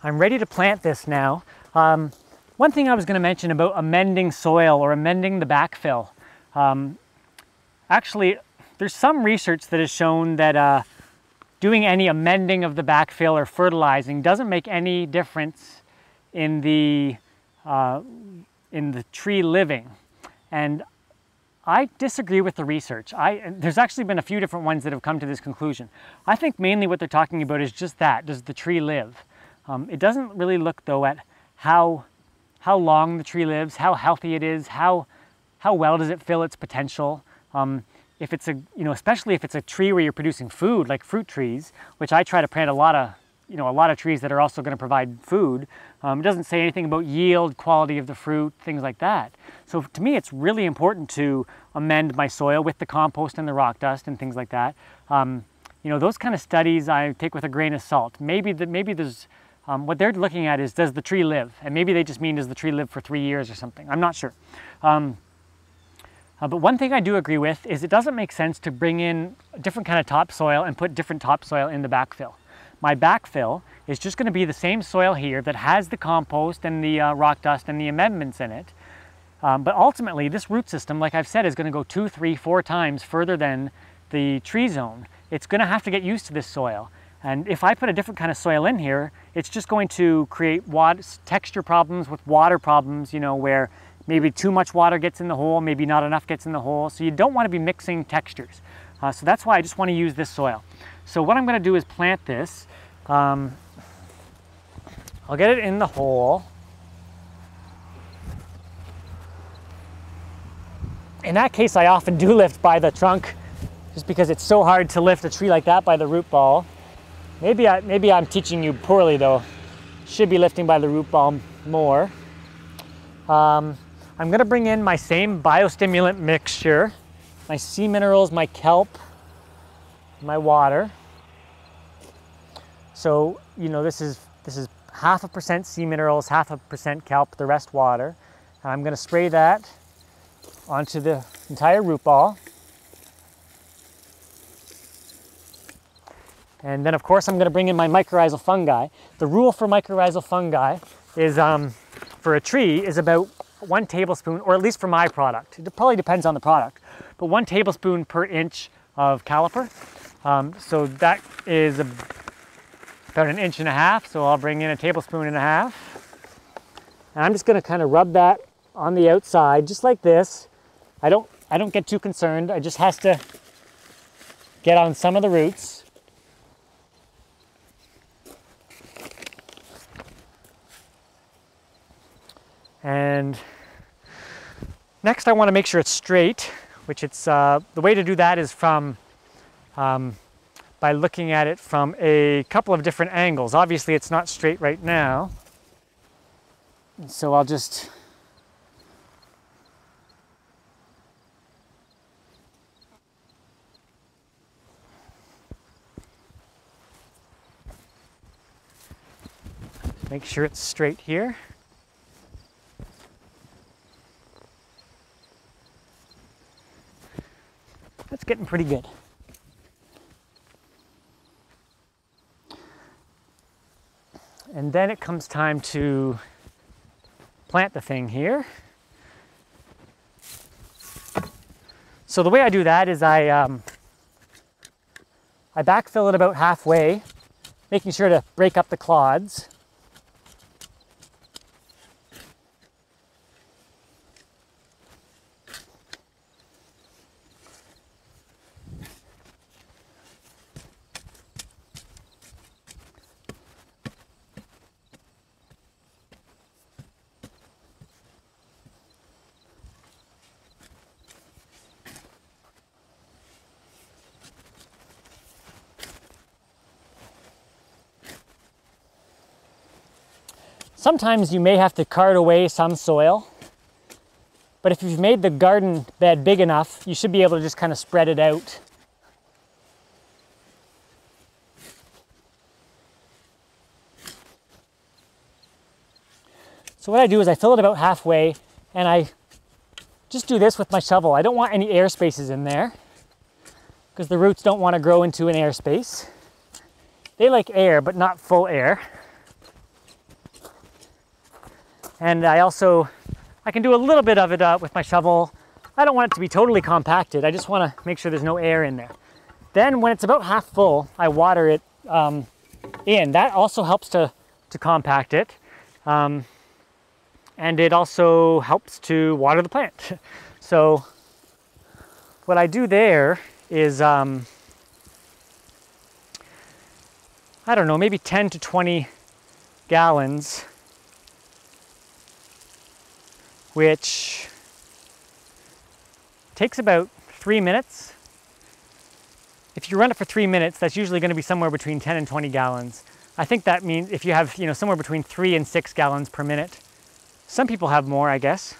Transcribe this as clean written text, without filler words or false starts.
I'm ready to plant this now. One thing I was going to mention about amending soil or amending the backfill. Actually, there's some research that has shown that doing any amending of the backfill or fertilizing doesn't make any difference in the tree living. And I disagree with the research. There's actually been a few different ones that have come to this conclusion. I think mainly what they're talking about is just that, does the tree live? It doesn't really look though at how long the tree lives, how healthy it is, how well does it fill its potential. If it's especially if it's a tree where you're producing food, like fruit trees, which I try to plant a lot of trees that are also going to provide food. It doesn't say anything about yield, quality of the fruit, things like that. So to me, it's really important to amend my soil with the compost and the rock dust and things like that. Those kind of studies I take with a grain of salt. Maybe there's what they're looking at is, does the tree live? And maybe they just mean, does the tree live for 3 years or something? I'm not sure. But one thing I do agree with is it doesn't make sense to bring in a different kind of topsoil and put different topsoil in the backfill. My backfill is just going to be the same soil here that has the compost and the rock dust and the amendments in it. But ultimately, this root system, like I've said, is going to go 2, 3, 4 times further than the tree zone. It's going to have to get used to this soil. And if I put a different kind of soil in here, it's just going to create texture problems with water problems, where maybe too much water gets in the hole, maybe not enough gets in the hole. So you don't want to be mixing textures. So that's why I just want to use this soil. So what I'm going to do is plant this. I'll get it in the hole. In that case, I often do lift by the trunk just because it's so hard to lift a tree like that by the root ball. Maybe I'm teaching you poorly though. Should be lifting by the root ball more. I'm going to bring in my same biostimulant mixture, my sea minerals, my kelp, my water. So, this is 0.5% sea minerals, 0.5% kelp, the rest water. And I'm going to spray that onto the entire root ball. And then of course I'm going to bring in my mycorrhizal fungi. The rule for mycorrhizal fungi is, for a tree, is about 1 tablespoon, or at least for my product. It probably depends on the product, but 1 tablespoon per inch of caliper. So that is about 1.5 inches. So I'll bring in 1.5 tablespoons. And I'm just going to kind of rub that on the outside, just like this. I don't get too concerned. I just has to get on some of the roots. And next I want to make sure it's straight, which it's, the way to do that is from, by looking at it from a couple of different angles. Obviously it's not straight right now. So I'll just make sure it's straight here. That's getting pretty good. And then it comes time to plant the thing here. So the way I do that is I backfill it about halfway, making sure to break up the clods. Sometimes you may have to cart away some soil, but if you've made the garden bed big enough, you should be able to just kind of spread it out. So what I do is I fill it about halfway, and I just do this with my shovel. I don't want any air spaces in there because the roots don't want to grow into an air space. They like air, but not full air. And I can do a little bit of it with my shovel. I don't want it to be totally compacted. I just want to make sure there's no air in there. Then when it's about half full, I water it in. That also helps to compact it. And it also helps to water the plant. So what I do there is, I don't know, maybe 10 to 20 gallons, which takes about 3 minutes. If you run it for 3 minutes, that's usually going to be somewhere between 10 and 20 gallons. I think that means if you have, somewhere between 3 and 6 gallons per minute. Some people have more, I guess.